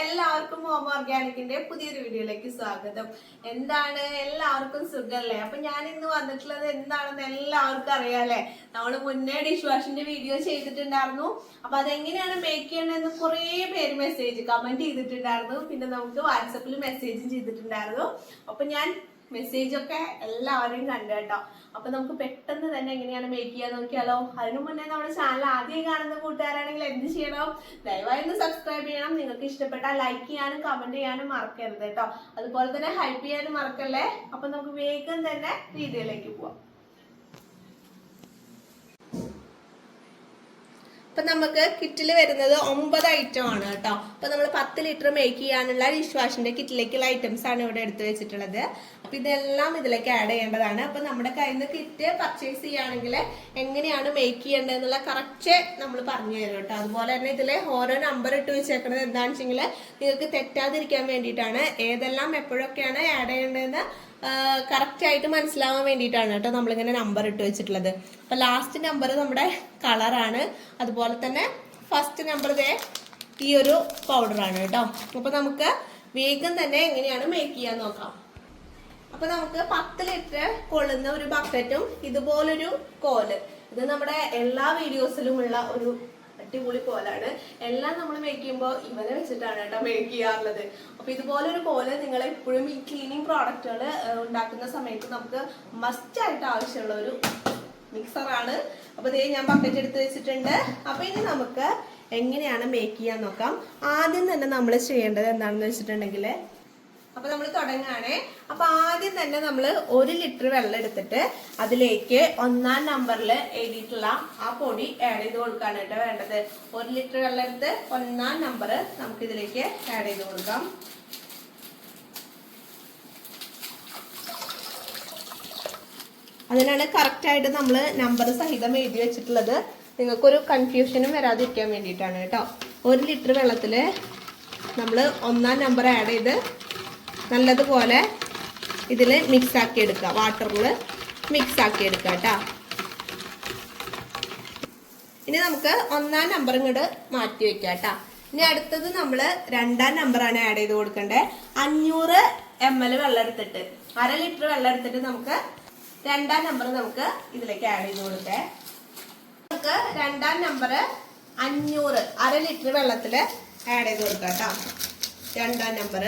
എല്ലാവർക്കും ഹോം ഓർഗാനിക്കിന്റെ പുതിയൊരു വീഡിയോയിലേക്ക് സ്വാഗതം. എന്താണ് എല്ലാവർക്കും സുഖല്ലേ? അപ്പൊ ഞാൻ ഇന്ന് വന്നിട്ടുള്ളത് എന്താണെന്ന് എല്ലാവർക്കും അറിയാല്ലേ. നമ്മള് മുന്നേ ഡിഷ് വാഷിന്റെ വീഡിയോ ചെയ്തിട്ടുണ്ടായിരുന്നു. അപ്പൊ അതെങ്ങനെയാണ് മേക്ക് ചെയ്യണമെന്ന് കുറെ പേര് മെസ്സേജ് കമന്റ് ചെയ്തിട്ടുണ്ടായിരുന്നു. പിന്നെ നമുക്ക് വാട്സപ്പിൽ മെസ്സേജും ചെയ്തിട്ടുണ്ടായിരുന്നു. അപ്പൊ ഞാൻ മെസ്സേജ് ഒക്കെ എല്ലാവരും കണ്ടു കേട്ടോ. അപ്പൊ നമുക്ക് പെട്ടെന്ന് തന്നെ എങ്ങനെയാണ് മേക്ക് ചെയ്യാൻ നോക്കിയാലോ. അതിനു മുന്നേ നമ്മുടെ ചാനൽ ആദ്യം കാണുന്ന കൂട്ടുകാരാണെങ്കിൽ എന്ത് ചെയ്യണം? ദയവായി ഒന്ന് സബ്സ്ക്രൈബ് ചെയ്യണം. നിങ്ങൾക്ക് ഇഷ്ടപ്പെട്ടാൽ ലൈക്ക് ചെയ്യാനും കമന്റ് ചെയ്യാനും മറക്കരുത് കേട്ടോ. അതുപോലെ തന്നെ ഹൈപ്പ് ചെയ്യാനും മറക്കല്ലേ. അപ്പൊ നമുക്ക് വേഗം തന്നെ വീഡിയോയിലേക്ക് പോവാം. അപ്പൊ നമുക്ക് കിറ്റിൽ വരുന്നത് 9 ഐറ്റം ആണ് കേട്ടോ. അപ്പൊ നമ്മൾ 10 ലിറ്റർ മേക്ക് ചെയ്യാനുള്ള ഡിഷ് വാഷിന്റെ കിറ്റിലേക്കുള്ള ഐറ്റംസ് ആണ് ഇവിടെ എടുത്തു വെച്ചിട്ടുള്ളത്. അപ്പൊ ഇതെല്ലാം ഇതിലേക്ക് ആഡ് ചെയ്യേണ്ടതാണ്. അപ്പൊ നമ്മുടെ കയ്യിൽ നിന്ന് കിറ്റ് പർച്ചേസ് ചെയ്യുകയാണെങ്കിൽ എങ്ങനെയാണ് മേക്ക് ചെയ്യേണ്ടത് എന്നുള്ള കറക്റ്റ് നമ്മൾ പറഞ്ഞു തരും കേട്ടോ. അതുപോലെ തന്നെ ഇതിലെ ഓരോ നമ്പർ ഇട്ട് വെച്ചേക്കുന്നത് എന്താണെന്ന് വെച്ചെങ്കിൽ നിങ്ങൾക്ക് തെറ്റാതിരിക്കാൻ വേണ്ടിയിട്ടാണ്. ഏതെല്ലാം എപ്പോഴൊക്കെയാണ് ആഡ് ചെയ്യേണ്ടതെന്ന് കറക്റ്റ് ആയിട്ട് മനസ്സിലാവാൻ വേണ്ടിയിട്ടാണ് കേട്ടോ നമ്മളിങ്ങനെ നമ്പർ ഇട്ട് വെച്ചിട്ടുള്ളത്. അപ്പൊ ലാസ്റ്റ് നമ്പർ നമ്മുടെ കളറാണ്. അതുപോലെ തന്നെ ഫസ്റ്റ് നമ്പർ ഈ ഒരു പൗഡറാണ് കേട്ടോ. അപ്പൊ നമുക്ക് വേഗം തന്നെ എങ്ങനെയാണ് മേക്ക് ചെയ്യാൻ നോക്കാം. അപ്പൊ നമുക്ക് 10 ലിറ്റർ കൊള്ളുന്ന ഒരു ബക്കറ്റും ഇതുപോലൊരു കോല്, ഇത് നമ്മുടെ എല്ലാ വീഡിയോസിലും ഉള്ള ഒരു അടിപൊളി കോലാണ്. എല്ലാം നമ്മൾ മേക്ക് ചെയ്യുമ്പോൾ ഇവനെ വെച്ചിട്ടാണ് കേട്ടോ മേക്ക് ചെയ്യാറുള്ളത്. അപ്പൊ ഇതുപോലൊരു കോല് നിങ്ങൾ എപ്പോഴും ഈ ക്ലീനിങ് പ്രോഡക്റ്റുകൾ ഉണ്ടാക്കുന്ന സമയത്ത് നമുക്ക് മസ്റ്റ് ആയിട്ട് ആവശ്യമുള്ള ഒരു മിക്സറാണ്. അപ്പൊ ഇതേ ഞാൻ ബക്കറ്റ് എടുത്ത് വെച്ചിട്ടുണ്ട്. അപ്പൊ ഇനി നമുക്ക് എങ്ങനെയാണ് മേക്ക് ചെയ്യാൻ നോക്കാം. ആദ്യം തന്നെ നമ്മൾ ചെയ്യേണ്ടത് എന്താണെന്ന് വെച്ചിട്ടുണ്ടെങ്കിൽ, അപ്പൊ നമ്മൾ തുടങ്ങുകയാണേ. അപ്പൊ ആദ്യം തന്നെ നമ്മൾ 1 ലിറ്റർ വെള്ളം എടുത്തിട്ട് അതിലേക്ക് 1-ാം നമ്പറിൽ എഴുതിയിട്ടുള്ള ആ പൊടി ആഡ് ചെയ്ത് കൊടുക്കാണ് കേട്ടോ വേണ്ടത്. 1 ലിറ്റർ വെള്ളം എടുത്ത് 1-ാം നമ്പർ നമുക്ക് ഇതിലേക്ക് ആഡ് ചെയ്ത് കൊടുക്കാം. അതിനാണ് കറക്റ്റ് ആയിട്ട് നമ്മൾ നമ്പർ സഹിതം എഴുതി വെച്ചിട്ടുള്ളത്. നിങ്ങൾക്കൊരു കൺഫ്യൂഷനും വരാതിരിക്കാൻ വേണ്ടിയിട്ടാണ് കേട്ടോ. 1 ലിറ്റർ വെള്ളത്തിൽ നമ്മൾ 1-ാം നമ്പർ ആഡ് ചെയ്ത് നല്ലതുപോലെ ഇതിൽ മിക്സ് ആക്കി എടുക്കുക. വാട്ടറിൽ മിക്സ് ആക്കി എടുക്കുക കേട്ടോ. ഇനി നമുക്ക് 1-ാം നമ്പർ ഇങ്ങോട്ട് മാറ്റി വെക്കാം കേട്ടോ. ഇനി അടുത്തത് നമ്മൾ 2-ാം നമ്പറാണ് ആഡ് ചെയ്ത് കൊടുക്കേണ്ടത്. 500 ml വെള്ളം എടുത്തിട്ട് 1/2 ലിറ്റർ വെള്ളം എടുത്തിട്ട് നമുക്ക് 2-ാം നമ്പർ നമുക്ക് ഇതിലേക്ക് ആഡ് ചെയ്ത് കൊടുക്കേ. നമുക്ക് 2-ാം നമ്പർ 500 1/2 ലിറ്റർ വെള്ളത്തിൽ ആഡ് ചെയ്ത് കൊടുക്കാം കേട്ടോ. 2-ാം നമ്പർ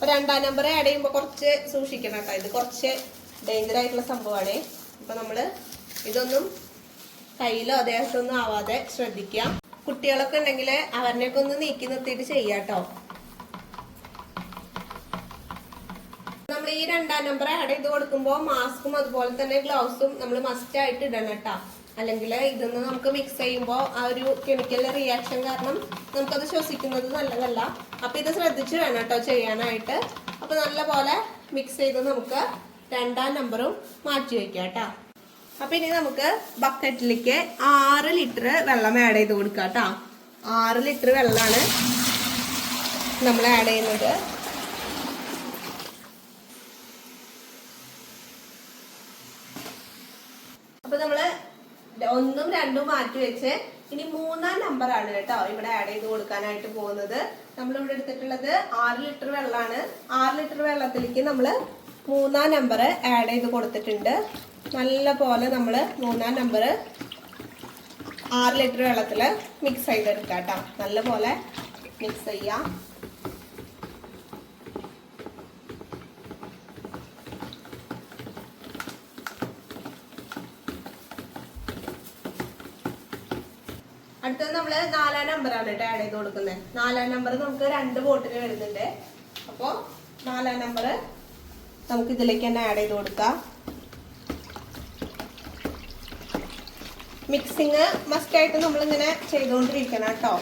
2-ാം നമ്പർ ആഡ് ചെയ്യുമ്പോൾ കുറച്ച് സൂക്ഷിക്കണം കേട്ടോ. ഇത് കുറച്ച് ഡേഞ്ചർ ആയിട്ടുള്ള സംഭവമാണ്. അപ്പൊ നമ്മള് ഇതൊന്നും കയ്യിലോ ദേഹത്തൊന്നും ആവാതെ ശ്രദ്ധിക്കാം. കുട്ടികളൊക്കെ ഉണ്ടെങ്കിൽ അവരിനെയൊക്കെ ഒന്ന് നീക്കി നിർത്തിയിട്ട് ചെയ്യാട്ടോ. നമ്മൾ ഈ 2-ാം നമ്പർ ആഡ് ചെയ്ത് കൊടുക്കുമ്പോൾ മാസ്കും അതുപോലെ തന്നെ ഗ്ലൗസും നമ്മൾ മസ്റ്റ് ആയിട്ട് ഇടണം കേട്ടോ. അല്ലെങ്കിൽ ഇതൊന്ന് നമുക്ക് മിക്സ് ചെയ്യുമ്പോൾ ആ ഒരു കെമിക്കൽ റിയാക്ഷൻ കാരണം നമുക്കത് ശ്വസിക്കുന്നത് നല്ലതല്ല. അപ്പൊ ഇത് ശ്രദ്ധിച്ച് വേണം കേട്ടോ ചെയ്യാനായിട്ട്. അപ്പൊ നല്ല പോലെ മിക്സ് ചെയ്ത് നമുക്ക് 2-ാം നമ്പറും മാറ്റി വെക്കാം കേട്ടോ. അപ്പൊ ഇനി നമുക്ക് ബക്കറ്റിലേക്ക് 6 ലിറ്റർ വെള്ളം ആഡ് ചെയ്ത് കൊടുക്കാം കേട്ടോ. 6 ലിറ്റർ വെള്ളമാണ് നമ്മൾ ആഡ് ചെയ്യുന്നത്. അപ്പൊ നമ്മള് 1ഉം 2ഉം മാറ്റി വെച്ച് ഇനി 3-ാം നമ്പർ ആണ് കേട്ടോ ഇവിടെ ആഡ് ചെയ്ത് കൊടുക്കാനായിട്ട് പോകുന്നത്. നമ്മളിവിടെ എടുത്തിട്ടുള്ളത് 6 ലിറ്റർ വെള്ളമാണ്. 6 ലിറ്റർ വെള്ളത്തിലേക്ക് നമ്മൾ 3-ാം നമ്പർ ആഡ് ചെയ്ത് കൊടുത്തിട്ടുണ്ട്. നല്ല പോലെ നമ്മൾ 3-ാം നമ്പർ 6 ലിറ്റർ വെള്ളത്തിൽ മിക്സ് ചെയ്തെടുക്കാം കേട്ടോ. നല്ല പോലെ മിക്സ് ചെയ്യാം. അടുത്തത് നമ്മള് 4-ാം നമ്പറാണ് കേട്ടോ ആഡ് ചെയ്ത് കൊടുക്കുന്നത്. 4-ാം നമ്പർ നമുക്ക് 2 ബോട്ടിൽ വരുന്നുണ്ട്. അപ്പൊ 4-ാം നമ്പർ നമുക്ക് ഇതിലേക്ക് തന്നെ ആഡ് ചെയ്ത് കൊടുക്കാം. മിക്സിങ് മസ്റ്റ് ആയിട്ട് നമ്മളിങ്ങനെ ചെയ്തുകൊണ്ടിരിക്കണം കേട്ടോ.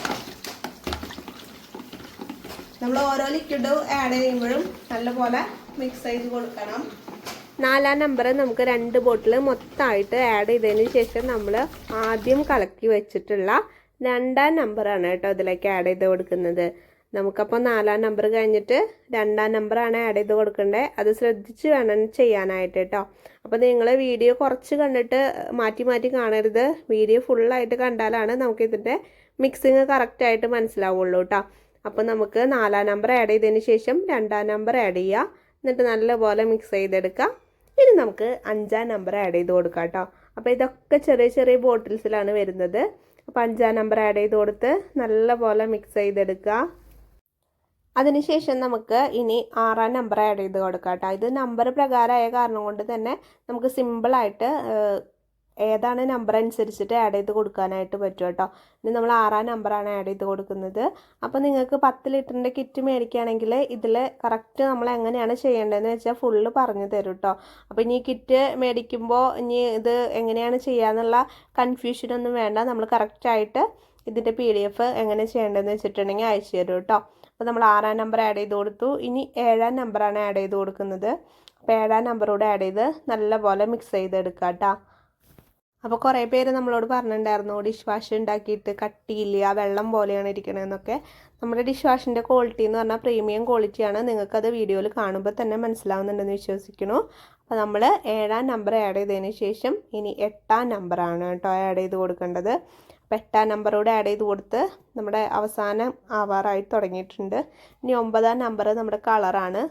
നമ്മൾ ഓരോ ലിക്വിഡ് ആഡ് ചെയ്യുമ്പോഴും നല്ലപോലെ മിക്സ് ചെയ്ത് കൊടുക്കണം. 4-ാം നമ്പർ നമുക്ക് 2 ബോട്ടിൽ മൊത്തമായിട്ട് ആഡ് ചെയ്തതിന് ശേഷം നമ്മൾ ആദ്യം കലക്കി വെച്ചിട്ടുള്ള 2-ാം നമ്പറാണ് കേട്ടോ ഇതിലേക്ക് ആഡ് ചെയ്ത് കൊടുക്കുന്നത്. നമുക്കപ്പോൾ 4-ാം നമ്പർ കഴിഞ്ഞിട്ട് 2-ാം നമ്പറാണ് ആഡ് ചെയ്ത് കൊടുക്കേണ്ടത്. അത് ശ്രദ്ധിച്ച് വേണം ചെയ്യാനായിട്ട് കേട്ടോ. അപ്പോൾ നിങ്ങൾ വീഡിയോ കുറച്ച് കണ്ടിട്ട് മാറ്റി മാറ്റി കാണരുത്. വീഡിയോ ഫുള്ളായിട്ട് കണ്ടാലാണ് നമുക്കിതിൻ്റെ മിക്സിങ് കറക്റ്റായിട്ട് മനസ്സിലാവുള്ളൂ കേട്ടോ. അപ്പോൾ നമുക്ക് 4-ാം നമ്പർ ആഡ് ചെയ്തതിന് ശേഷം 2-ാം നമ്പർ ആഡ് ചെയ്യുക. എന്നിട്ട് നല്ലപോലെ മിക്സ് ചെയ്തെടുക്കുക. ഇനി നമുക്ക് 5-ാം നമ്പർ ആഡ് ചെയ്ത് കൊടുക്കാം കേട്ടോ. അപ്പോൾ ഇതൊക്കെ ചെറിയ ചെറിയ ബോട്ടിൽസിലാണ് വരുന്നത്. അപ്പോൾ 5-ാം നമ്പർ ആഡ് ചെയ്ത് കൊടുത്ത് നല്ലപോലെ മിക്സ് ചെയ്തെടുക്കുക. അതിനുശേഷം നമുക്ക് ഇനി 6-ാം നമ്പർ ആഡ് ചെയ്ത് കൊടുക്കാം കേട്ടോ. ഇത് നമ്പർ പ്രകാരമായ കാരണം കൊണ്ട് തന്നെ നമുക്ക് സിമ്പിളായിട്ട് ഏതാണ് നമ്പർ അനുസരിച്ചിട്ട് ആഡ് ചെയ്ത് കൊടുക്കാനായിട്ട് പറ്റും കേട്ടോ. ഇനി നമ്മൾ 6-ാം നമ്പറാണ് ആഡ് ചെയ്ത് കൊടുക്കുന്നത്. അപ്പോൾ നിങ്ങൾക്ക് 10 ലിറ്ററിൻ്റെ കിറ്റ് മേടിക്കുകയാണെങ്കിൽ ഇതിൽ കറക്റ്റ് നമ്മൾ എങ്ങനെയാണ് ചെയ്യേണ്ടതെന്ന് വെച്ചാൽ ഫുള്ള് പറഞ്ഞു തരും കേട്ടോ. അപ്പോൾ ഇനി കിറ്റ് മേടിക്കുമ്പോൾ ഇനി ഇത് എങ്ങനെയാണ് ചെയ്യാന്നുള്ള കൺഫ്യൂഷനൊന്നും വേണ്ട. നമ്മൾ കറക്റ്റായിട്ട് ഇതിൻ്റെ PDF എങ്ങനെ ചെയ്യേണ്ടതെന്ന് വെച്ചിട്ടുണ്ടെങ്കിൽ അയച്ചു തരും കേട്ടോ. അപ്പോൾ നമ്മൾ 6-ാം നമ്പർ ആഡ് ചെയ്ത് കൊടുത്തു. ഇനി 7-ാം നമ്പറാണ് ആഡ് ചെയ്ത് കൊടുക്കുന്നത്. അപ്പോൾ 7-ാം നമ്പറൂടെ ആഡ് ചെയ്ത് നല്ലപോലെ മിക്സ് ചെയ്തെടുക്കുക കേട്ടോ. അപ്പോൾ കുറേ പേര് നമ്മളോട് പറഞ്ഞിട്ടുണ്ടായിരുന്നു ഡിഷ് വാഷ് ഉണ്ടാക്കിയിട്ട് കട്ടിയില്ല, വെള്ളം പോലെയാണ് ഇരിക്കണതെന്നൊക്കെ. നമ്മുടെ ഡിഷ് വാഷിൻ്റെ ക്വാളിറ്റി എന്ന് പറഞ്ഞാൽ പ്രീമിയം ക്വാളിറ്റിയാണ്. നിങ്ങൾക്കത് വീഡിയോയിൽ കാണുമ്പോൾ തന്നെ മനസ്സിലാവുന്നുണ്ടെന്ന് വിശ്വസിക്കുന്നു. അപ്പോൾ നമ്മൾ 7-ാം നമ്പർ ആഡ് ചെയ്തതിന് ശേഷം ഇനി 8-ാം നമ്പറാണ് കേട്ടോ ആഡ് ചെയ്ത് കൊടുക്കേണ്ടത്. അപ്പോൾ 8-ാം നമ്പറോട് ആഡ് ചെയ്ത് കൊടുത്ത് നമ്മുടെ അവസാനം ആവാറായി തുടങ്ങിയിട്ടുണ്ട്. ഇനി 9-ാം നമ്പർ നമ്മുടെ കളറാണ്.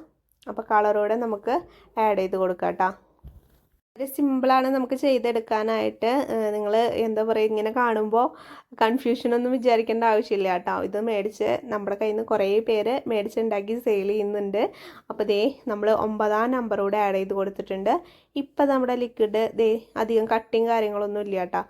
അപ്പോൾ കളറോടെ നമുക്ക് ആഡ് ചെയ്ത് കൊടുക്കാം കേട്ടോ. വളരെ സിമ്പിളാണ് നമുക്ക് ചെയ്തെടുക്കാനായിട്ട്. നിങ്ങൾ എന്താ പറയുക, ഇങ്ങനെ കാണുമ്പോൾ കൺഫ്യൂഷനൊന്നും വിചാരിക്കേണ്ട ആവശ്യമില്ല കേട്ടോ. ഇത് മേടിച്ച് നമ്മുടെ കയ്യിൽ നിന്ന് കുറേ പേര് മേടിച്ചുണ്ടാക്കി സെയിൽ ചെയ്യുന്നുണ്ട്. അപ്പോൾ ദേ നമ്മൾ 9-ാം നമ്പറൂടെ ആഡ് ചെയ്ത് കൊടുത്തിട്ടുണ്ട്. ഇപ്പം നമ്മുടെ ലിക്വിഡ് ദേ അധികം കട്ടിങ് കാര്യങ്ങളൊന്നും ഇല്ല കേട്ടോ.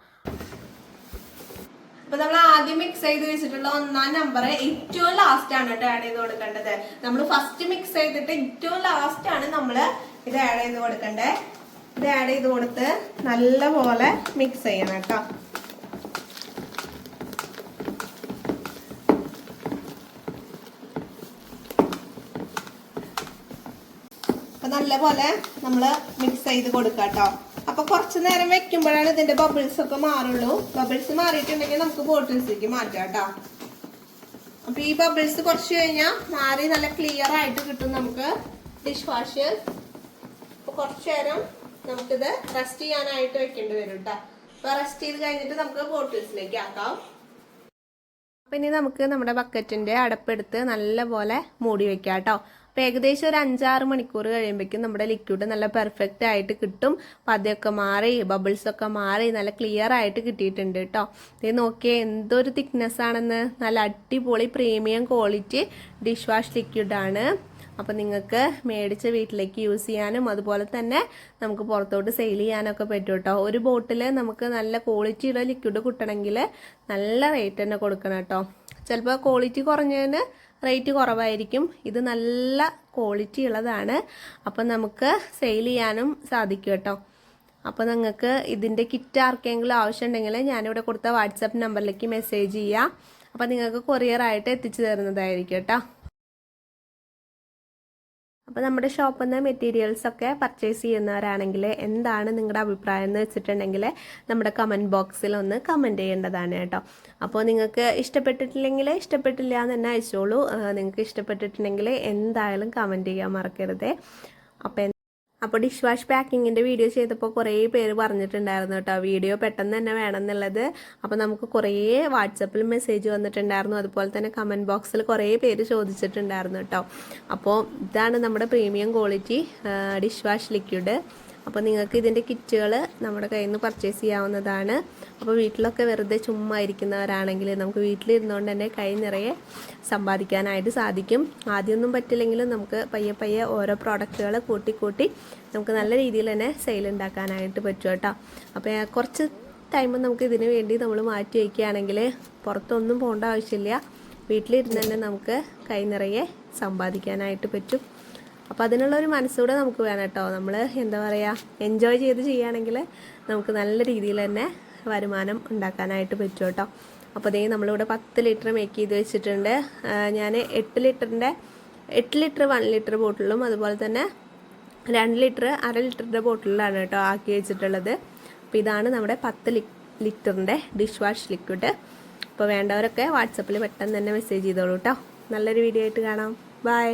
അപ്പോൾ നമ്മൾ ആദ്യം മിക്സ് ചെയ്ത് വെച്ചിട്ടുള്ള 1-ാം നമ്പർ ഏറ്റവും ലാസ്റ്റ് ആണ് കേട്ടോ ആഡ് ചെയ്ത് കൊടുക്കേണ്ടത്. നമ്മൾ ഫസ്റ്റ് മിക്സ് ചെയ്തിട്ട് ഏറ്റവും ലാസ്റ്റ് ആണ് നമ്മൾ ഇത് ആഡ് ചെയ്ത് കൊടുക്കേണ്ടത്. ഇത് ആഡ് ചെയ്ത് കൊടുത്ത് നല്ലപോലെ മിക്സ് ചെയ്യണം കേട്ടോ. അപ്പൊ നല്ലപോലെ നമ്മൾ മിക്സ് ചെയ്ത് കൊടുക്കാം കേട്ടോ. അപ്പൊ കുറച്ച് നേരം വെക്കുമ്പോഴാണ് ഇതിന്റെ ബബിൾസ് ഒക്കെ മാറുള്ളൂ. ബബിൾസ് മാറിയിട്ടുണ്ടെങ്കിൽ നമുക്ക് ബോട്ടിൽസിലേക്ക് മാറ്റാം കേട്ടോ. അപ്പൊ ഈ ബബിൾസ് കുറച്ച് കഴിഞ്ഞാൽ മാറി നല്ല ക്ലിയർ ആയിട്ട് കിട്ടും നമുക്ക് ഡിഷ് വാഷ്. അപ്പൊ കുറച്ചു നേരം നമുക്കിത് റെസ്റ്റ് ചെയ്യാനായിട്ട് വെക്കേണ്ടി വരും കേട്ടോ. അപ്പൊ റെസ്റ്റ് ചെയ്ത് കഴിഞ്ഞിട്ട് നമുക്ക് ബോട്ടിൽസിലേക്ക് ആക്കാം. അപ്പൊ ഇനി നമുക്ക് നമ്മുടെ ബക്കറ്റിന്റെ അടപ്പെടുത്ത് നല്ലപോലെ മൂടി വെക്കാം കേട്ടോ. അപ്പൊ ഏകദേശം ഒരു 5-6 മണിക്കൂർ കഴിയുമ്പോഴേക്കും നമ്മുടെ ലിക്വിഡ് നല്ല പെർഫെക്റ്റ് ആയിട്ട് കിട്ടും. പതയൊക്കെ മാറി ബബിൾസ് ഒക്കെ മാറി നല്ല ക്ലിയർ ആയിട്ട് കിട്ടിയിട്ടുണ്ട് കേട്ടോ. ഇത് നോക്കിയേ എന്തൊരു തിക്നെസ് ആണെന്ന്. നല്ല അടിപൊളി പ്രീമിയം ക്വാളിറ്റി ഡിഷ് വാഷ് ലിക്വിഡാണ്. അപ്പം നിങ്ങൾക്ക് മേടിച്ച് വീട്ടിലേക്ക് യൂസ് ചെയ്യാനും അതുപോലെ തന്നെ നമുക്ക് പുറത്തോട്ട് സെയിൽ ചെയ്യാനൊക്കെ പറ്റും കേട്ടോ. ഒരു ബോട്ടിൽ നമുക്ക് നല്ല ക്വാളിറ്റിയുള്ള ലിക്വിഡ് കിട്ടണമെങ്കിൽ നല്ല റേറ്റ് തന്നെ കൊടുക്കണം കേട്ടോ. ചിലപ്പോൾ ക്വാളിറ്റി കുറഞ്ഞതിന് റേറ്റ് കുറവായിരിക്കും. ഇത് നല്ല ക്വാളിറ്റി ഉള്ളതാണ്. അപ്പം നമുക്ക് സെയിൽ ചെയ്യാനും സാധിക്കും കേട്ടോ. അപ്പോൾ നിങ്ങൾക്ക് ഇതിൻ്റെ കിറ്റ് ആർക്കെങ്കിലും ആവശ്യമുണ്ടെങ്കിൽ ഞാനിവിടെ കൊടുത്ത വാട്സാപ്പ് നമ്പറിലേക്ക് മെസ്സേജ് ചെയ്യാം. അപ്പം നിങ്ങൾക്ക് കൊറിയറായിട്ട് എത്തിച്ചു തരുന്നതായിരിക്കും കേട്ടോ. അപ്പോൾ നമ്മുടെ ഷോപ്പിൽ നിന്ന് മെറ്റീരിയൽസൊക്കെ പർച്ചേസ് ചെയ്യുന്നവരാണെങ്കിൽ എന്താണ് നിങ്ങളുടെ അഭിപ്രായം എന്ന് വെച്ചിട്ടുണ്ടെങ്കിൽ നമ്മുടെ കമൻറ്റ് ബോക്സിൽ ഒന്ന് കമൻറ്റ് ചെയ്യേണ്ടതാണ് കേട്ടോ. അപ്പോൾ നിങ്ങൾക്ക് ഇഷ്ടപ്പെട്ടിട്ടില്ലെങ്കിൽ ഇഷ്ടപ്പെട്ടില്ല എന്ന് തന്നെ അയച്ചോളൂ. നിങ്ങൾക്ക് ഇഷ്ടപ്പെട്ടിട്ടുണ്ടെങ്കിൽ എന്തായാലും കമൻറ്റ് ചെയ്യാൻ മറക്കരുതേ. അപ്പോൾ ഡിഷ് വാഷ് പാക്കിങ്ങിൻ്റെ വീഡിയോ ചെയ്തപ്പോൾ കുറേ പേര് പറഞ്ഞിട്ടുണ്ടായിരുന്നു കേട്ടോ വീഡിയോ പെട്ടെന്ന് തന്നെ വേണം എന്നുള്ളത്. അപ്പോൾ നമുക്ക് കുറേ വാട്സപ്പിൽ മെസ്സേജ് വന്നിട്ടുണ്ടായിരുന്നു. അതുപോലെ തന്നെ കമൻറ്റ് ബോക്സിൽ കുറേ പേര് ചോദിച്ചിട്ടുണ്ടായിരുന്നു കേട്ടോ. അപ്പോൾ ഇതാണ് നമ്മുടെ premium quality dish wash liquid. അപ്പോൾ നിങ്ങൾക്ക് ഇതിൻ്റെ കിറ്റുകൾ നമ്മുടെ കയ്യിൽ നിന്ന് പർച്ചേസ് ചെയ്യാവുന്നതാണ്. അപ്പോൾ വീട്ടിലൊക്കെ വെറുതെ ചുമ്മാ ഇരിക്കുന്നവരാണെങ്കിൽ നമുക്ക് വീട്ടിലിരുന്നുകൊണ്ട് തന്നെ കൈ നിറയെ സമ്പാദിക്കാനായിട്ട് സാധിക്കും. ആദ്യമൊന്നും പറ്റില്ലെങ്കിലും നമുക്ക് പയ്യെ പയ്യെ ഓരോ പ്രോഡക്റ്റുകൾ കൂട്ടി നമുക്ക് നല്ല രീതിയിൽ തന്നെ സെയിൽ ഉണ്ടാക്കാനായിട്ട് പറ്റും കേട്ടോ. അപ്പോൾ കുറച്ച് ടൈം നമുക്ക് ഇതിന് വേണ്ടി നമ്മൾ മാറ്റി വയ്ക്കുകയാണെങ്കിൽ പുറത്തൊന്നും പോകേണ്ട ആവശ്യമില്ല. വീട്ടിലിരുന്ന് തന്നെ നമുക്ക് കൈ നിറയെ സമ്പാദിക്കാനായിട്ട് പറ്റും. അപ്പോൾ അതിനുള്ളൊരു മനസ്സൂടെ നമുക്ക് വേണം കേട്ടോ. നമ്മൾ എന്താ പറയുക, എൻജോയ് ചെയ്ത് ചെയ്യുകയാണെങ്കിൽ നമുക്ക് നല്ല രീതിയിൽ തന്നെ വരുമാനം ഉണ്ടാക്കാനായിട്ട് പറ്റും കേട്ടോ. അപ്പോൾ അതേ നമ്മളിവിടെ 10 ലിറ്റർ മേക്ക് ചെയ്ത് വെച്ചിട്ടുണ്ട്. ഞാൻ 8 ലിറ്റർ 1 ലിറ്റർ ബോട്ടിലും അതുപോലെ തന്നെ 2 ലിറ്റർ 1/2 ലിറ്ററിൻ്റെ ബോട്ടിലാണ് കേട്ടോ ആക്കി വെച്ചിട്ടുള്ളത്. അപ്പോൾ ഇതാണ് നമ്മുടെ 10 ലിറ്ററിൻ്റെ ഡിഷ് വാഷ് ലിക്വിഡ്. അപ്പോൾ വേണ്ടവരൊക്കെ വാട്സപ്പിൽ പെട്ടെന്ന് തന്നെ മെസ്സേജ് ചെയ്തോളൂ കേട്ടോ. നല്ലൊരു വീഡിയോ ആയിട്ട് കാണാം. ബൈ.